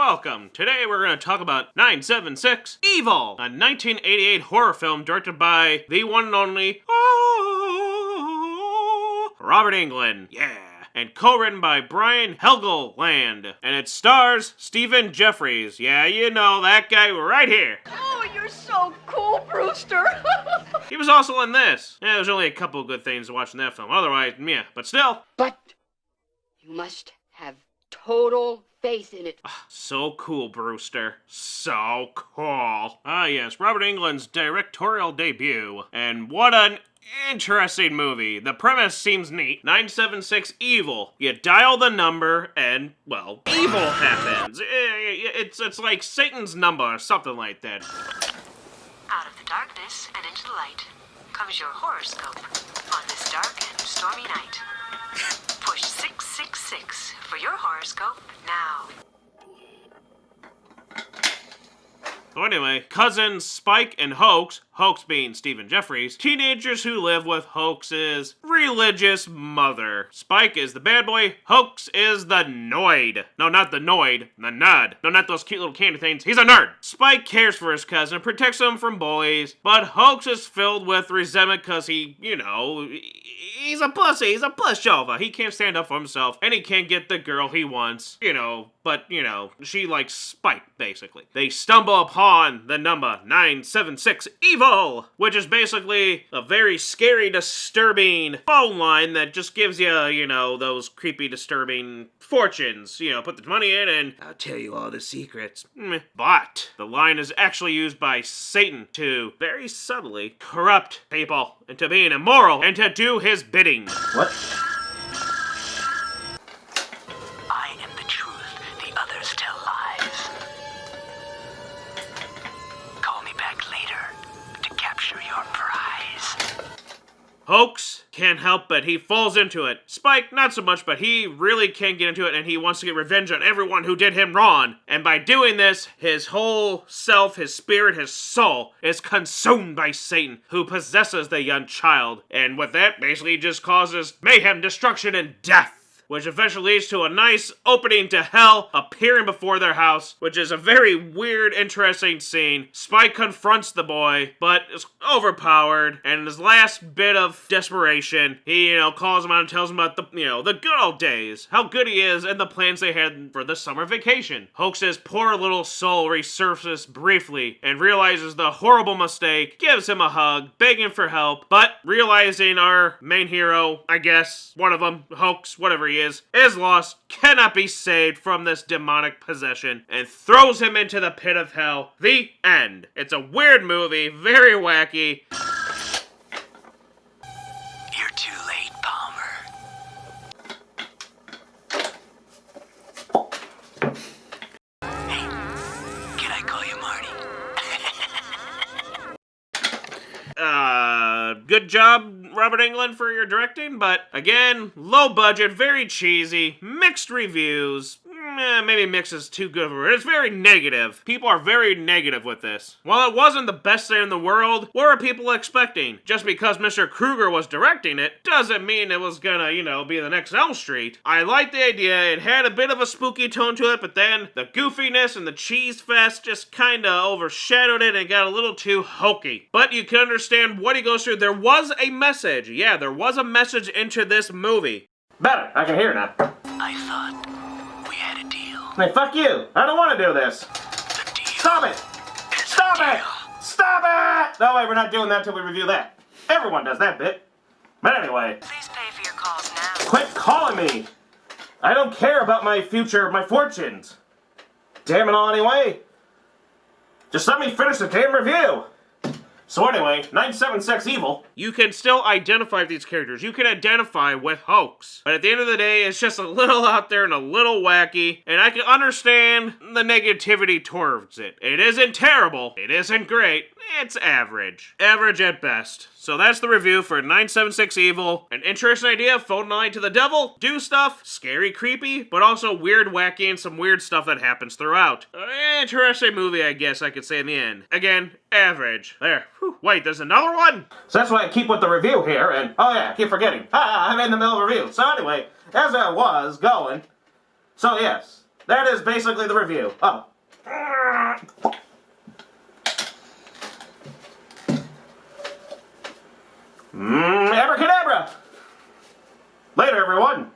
welcome. Today we're going to talk about 976 Evil, a 1988 horror film directed by the one and only Robert Englund. Yeah. And co-written by Brian Helgeland. And it stars Stephen Jeffries. Yeah, you know, that guy right here. Oh, you're so cool, Brewster. He was also in this. Yeah, there's only a couple of good things watching that film. Otherwise, yeah, but still. But you must have total faith in it. So cool, Brewster. So cool. Ah, yes, Robert Englund's directorial debut. And what an interesting movie. The premise seems neat. 976 Evil. You dial the number and, well, evil happens. It's like Satan's number or something like that. Out of the darkness and into the light comes your horoscope on this dark and stormy night. Push 666 for your horoscope now. So anyway, cousins Spike and Hoax being Stephen Jeffries, teenagers who live with Hoax's religious mother. Spike is the bad boy, Hoax is the Noid. No, not the Noid, the Nud. No, not those cute little candy things, he's a nerd. Spike cares for his cousin and protects him from bullies, but Hoax is filled with resentment because he, you know, he's a pussy, he's a pushover. He can't stand up for himself, and he can't get the girl he wants, you know, but, you know, she likes Spike, basically. They stumble upon the number 976 Evil, which is basically a very scary, disturbing phone line that just gives you, you know, those creepy, disturbing fortunes. You know, put the money in and I'll tell you all the secrets. But the line is actually used by Satan to very subtly corrupt people into being immoral and to do his bidding. What? I am the truth, the others tell lies. Call me back later to capture your prize. Hoax can't help but he falls into it. Spike, not so much, but he really can't get into it and he wants to get revenge on everyone who did him wrong. And by doing this, his whole self, his spirit, his soul is consumed by Satan, who possesses the young child. And with that, basically just causes mayhem, destruction, and death, which eventually leads to a nice opening to hell appearing before their house, which is a very weird, interesting scene. Spike confronts the boy, but is overpowered, and in his last bit of desperation, he, you know, calls him out and tells him about the, you know, the good old days, how good he is, and the plans they had for the summer vacation. Hoax's poor little soul resurfaces briefly and realizes the horrible mistake, gives him a hug, begging for help, but realizing our main hero, I guess, one of them, Hoax, whatever he is lost, cannot be saved from this demonic possession, and throws him into the pit of hell. The end. It's a weird movie, very wacky. You're too late, Palmer. Hey, can I call you Marty? Good job, Robert Englund, for your directing, but again, low budget, very cheesy, mixed reviews. Maybe mix is too good of a word. It's very negative. People are very negative with this. While it wasn't the best thing in the world, what were people expecting? Just because Mr. Krueger was directing it doesn't mean it was gonna, you know, be the next Elm Street. I liked the idea. It had a bit of a spooky tone to it, but then the goofiness and the cheese fest just kinda overshadowed it and got a little too hokey. But you can understand what he goes through. There was a message. Yeah, there was a message into this movie. Better. I can hear now. I thought we had a deal. Hey, fuck you. I don't want to do this. The deal. Stop it. Stop it. Stop it. No way, we're not doing that until we review that. Everyone does that bit. But anyway. Please pay for your calls now. Quit calling me. I don't care about my future, my fortunes. Damn it all anyway. Just let me finish the damn review. So anyway, 976 Evil. You can still identify with these characters. You can identify with Hoax. But at the end of the day, it's just a little out there and a little wacky. And I can understand the negativity towards it. It isn't terrible. It isn't great. It's average. Average at best. So that's the review for 976 Evil. An interesting idea, phone line to the devil, do stuff, scary, creepy, but also weird, wacky, and some weird stuff that happens throughout. Interesting movie, I guess I could say in the end. Again, average. There. Whew. Wait, there's another one? So that's why I keep with the review here, and oh yeah, I keep forgetting. I'm in the middle of a review. So anyway, as I was going, so yes, that is basically the review. Oh. Abracadabra! Later, everyone!